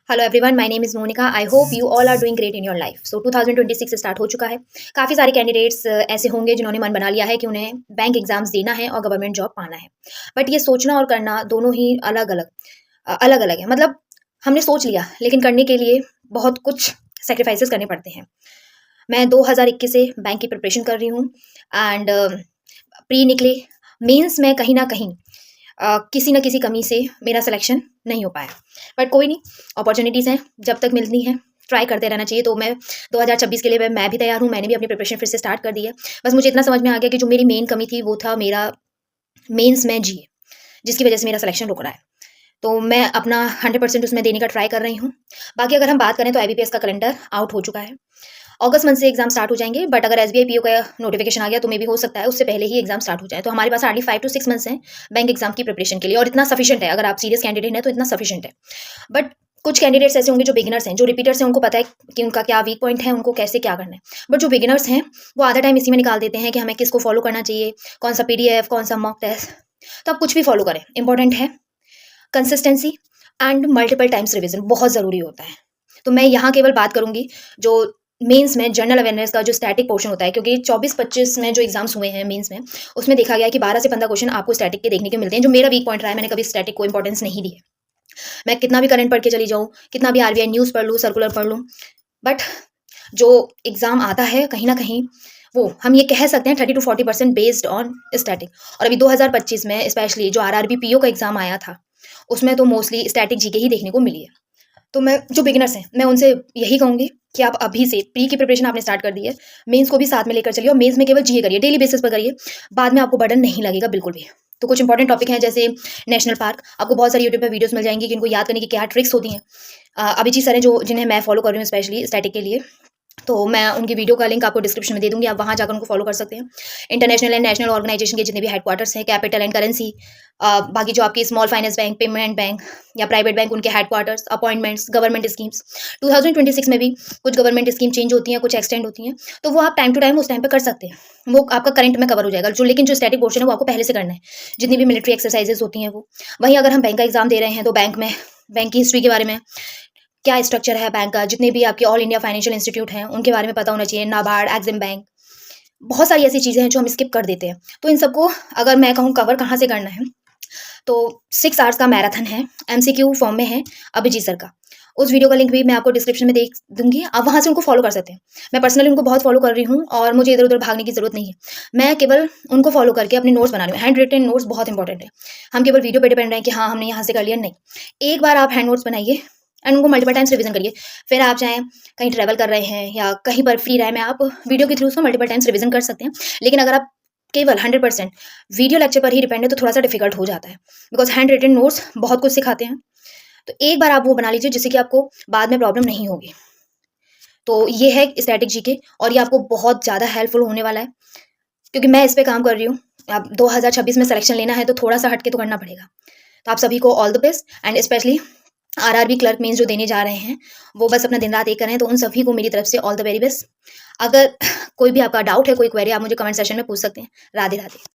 Hello everyone, my name is Monika. I hope you all are doing great in your life. So 2026 start हो चुका है। काफ़ी सारे candidates ऐसे होंगे जिन्होंने मन बना लिया है कि उन्हें बैंक एग्जाम्स देना है और गवर्नमेंट जॉब पाना है। बट ये सोचना और करना दोनों ही अलग अलग है। मतलब हमने सोच लिया, लेकिन करने के लिए बहुत कुछ सेक्रीफाइसेस करने पड़ते हैं। मैं 2021 से बैंक की प्रिपरेशन कर रही हूँ एंड प्री निकले मेंस में कहीं ना कहीं किसी न किसी कमी से मेरा सिलेक्शन नहीं हो पाया। बट कोई नहीं, अपॉर्चुनिटीज़ हैं, जब तक मिलती हैं ट्राई करते रहना चाहिए। तो मैं 2026 के लिए मैं भी तैयार हूँ। मैंने भी अपनी प्रिपरेशन फिर से स्टार्ट कर दी है। बस मुझे इतना समझ में आ गया कि जो मेरी मेन कमी थी वो था मेरा मेंस में जीए, जिसकी वजह से मेरा सिलेक्शन रुक रहा है। तो मैं अपना 100% उसमें देने का ट्राई कर रही हूँ। बाकी अगर हम बात करें तो आईबीपीएस का कैलेंडर आउट हो चुका है। अगस्त मंथ से एग्जाम स्टार्ट हो जाएंगे। बट अगर एसबीआई पीओ का नोटिफिकेशन आ गया तो मे भी हो सकता है उससे पहले ही एग्जाम स्टार्ट हो जाए। तो हमारे पास हार्डली 5 to 6 मंथ्स हैं बैंक एग्जाम की प्रिपरेशन के लिए, और इतना सफिशिएंट है। अगर आप सीरियस कैंडिडेट हैं तो इतना सफिशिएंट है। बट कुछ कैंडिडेट्स ऐसे होंगे जो बिगिनर्स हैं, जो रिपीटर्स हैं, उनको पता है कि उनका क्या वीक पॉइंट है, उनको कैसे क्या करना है। बट जो बिगिनर्स हैं वो आधा टाइम इसी में निकाल देते हैं कि हमें किसको फॉलो करना चाहिए, कौन सा पीडीएफ, कौन सा मॉक टेस्ट। तो आप कुछ भी फॉलो करें, इंपॉर्टेंट है consistency and multiple times revision बहुत ज़रूरी होता है। तो मैं यहाँ केवल बात करूंगी जो मेंस में जनरल अवेयरनेस का जो स्टैटिक पोर्शन होता है, क्योंकि 24-25 में जो एग्जाम्स हुए हैं मेंस में, उसमें देखा गया है कि 12 से 15 क्वेश्चन आपको स्टैटिक के देखने के मिलते हैं, जो मेरा वीक पॉइंट रहा है। मैंने कभी स्टैटिक को इंपॉर्टेंस नहीं दी है। मैं कितना भी करंट पढ़ के चली जाऊँ, कितना भी आरबीआई न्यूज़ पढ़ लूँ, सर्कुलर पढ़ लूँ, बट जो एग्ज़ाम आता है कहीं ना कहीं वो हम ये कह सकते हैं 30 to 40% बेस्ड ऑन स्टैटिक। और अभी 2025 में स्पेशली जो आरआरबी पीओ का एग्जाम आया था, उसमें तो मोस्टली स्टैटिक जीके ही देखने को मिली है। तो मैं जो बिगिनर्स हैं मैं उनसे यही कहूँगी कि आप अभी से प्री की प्रिपरेशन आपने स्टार्ट कर दी है, मेंस को भी साथ में लेकर चलिए। और मेंस में केवल जीए करिए, डेली बेसिस पर करिए। बाद में आपको बर्डन नहीं लगेगा बिल्कुल भी। तो कुछ इंपॉर्टेंट टॉपिक हैं जैसे नेशनल पार्क। आपको बहुत सारी यूट्यूब पर वीडियोस मिल जाएंगी कि इनको याद करने की क्या ट्रिक्स होती हैं। अभिजीत सर हैं जो जिन्हें मैं फॉलो कर रही हूँ स्पेशली स्टैटिक के लिए। तो मैं उनकी वीडियो का लिंक आपको डिस्क्रिप्शन में दे दूंगी, आप वहाँ जाकर उनको फॉलो कर सकते हैं। इंटरनेशनल एंड नेशनल ऑर्गेनाइजेशन के जितने भी हेडक्वार्टर्स हैं, कैपिटल एंड करेंसी, बाकी जो आपकी small finance bank, payment bank या प्राइवेट बैंक, उनके हेडक्वार्टर्स, अपॉइंटमेंट्स, गवर्नमेंट स्कीम्स। 2026 में भी कुछ गवर्नमेंट स्कीम चेंज होती हैं, कुछ एक्सटेंड होती हैं। तो वो आप टाइम टू टाइम उस टाइम पर कर सकते हैं। वो आपका करंट में कवर हो जाएगा। लेकिन जो स्टैटिक पोर्शन है वो आपको पहले से करना है। जितनी भी मिलिट्री एक्सरसाइजेस होती हैं वो। वहीं अगर हम बैंक का एग्जाम दे रहे हैं तो बैंक की हिस्ट्री के बारे में, क्या स्ट्रक्चर है बैंक का, जितने भी आपके ऑल इंडिया फाइनेंशियल इंस्टीट्यूट हैं उनके बारे में पता होना चाहिए, नाबार्ड, एक्सिम बैंक। बहुत सारी ऐसी चीज़ें हैं जो हम स्किप कर देते हैं। तो इन सबको अगर मैं कहूँ कवर कहाँ से करना है, तो 6 आवर्स का मैराथन है, एमसीक्यू फॉर्म में है, अभिजीत सर का। उस वीडियो का लिंक भी मैं आपको डिस्क्रिप्शन में दे दूंगी, आप वहाँ से उनको फॉलो कर सकते हैं। मैं पर्सनली उनको बहुत फॉलो कर रही हूँ और मुझे इधर उधर भागने की जरूरत नहीं है। मैं केवल उनको फॉलो करके अपने नोट्स बना रही हूँ। हैंड रिटन नोट्स बहुत इंपॉर्टेंट है। हम केवल वीडियो पे डिपेंड रहें कि हाँ हमने यहाँ से कर लिया, नहीं। एक बार आप हैंड नोट्स बनाइए एंड उनको मल्टीपल टाइम्स रिवीजन करिए। फिर आप चाहें कहीं ट्रैवल कर रहे हैं या कहीं पर फ्री रहे में, आप वीडियो के थ्रू उसको मल्टीपल टाइम्स रिवीजन कर सकते हैं। लेकिन अगर आप केवल 100% वीडियो लेक्चर पर ही डिपेंड है तो थोड़ा सा डिफिकल्ट हो जाता है, बिकॉज हैंड रिटन नोट्स बहुत कुछ सिखाते हैं। तो एक बार आप वो बना लीजिए जिससे कि आपको बाद में प्रॉब्लम नहीं होगी। तो ये है स्टैटिक जीके, और ये आपको बहुत ज़्यादा हेल्पफुल होने वाला है, क्योंकि मैं इस पे काम कर रही हूँ। अब 2026 में सिलेक्शन लेना है तो थोड़ा सा हटके तो करना पड़ेगा। तो आप सभी को all the best, and specially RRB clerk means जो देने जा रहे हैं वो बस अपना दिन रात एक करें। तो उन सभी को मेरी तरफ से ऑल द वेरी बेस्ट। अगर कोई भी आपका डाउट है, कोई क्वेरी, आप मुझे कमेंट सेक्शन में पूछ सकते हैं। राधे राधे।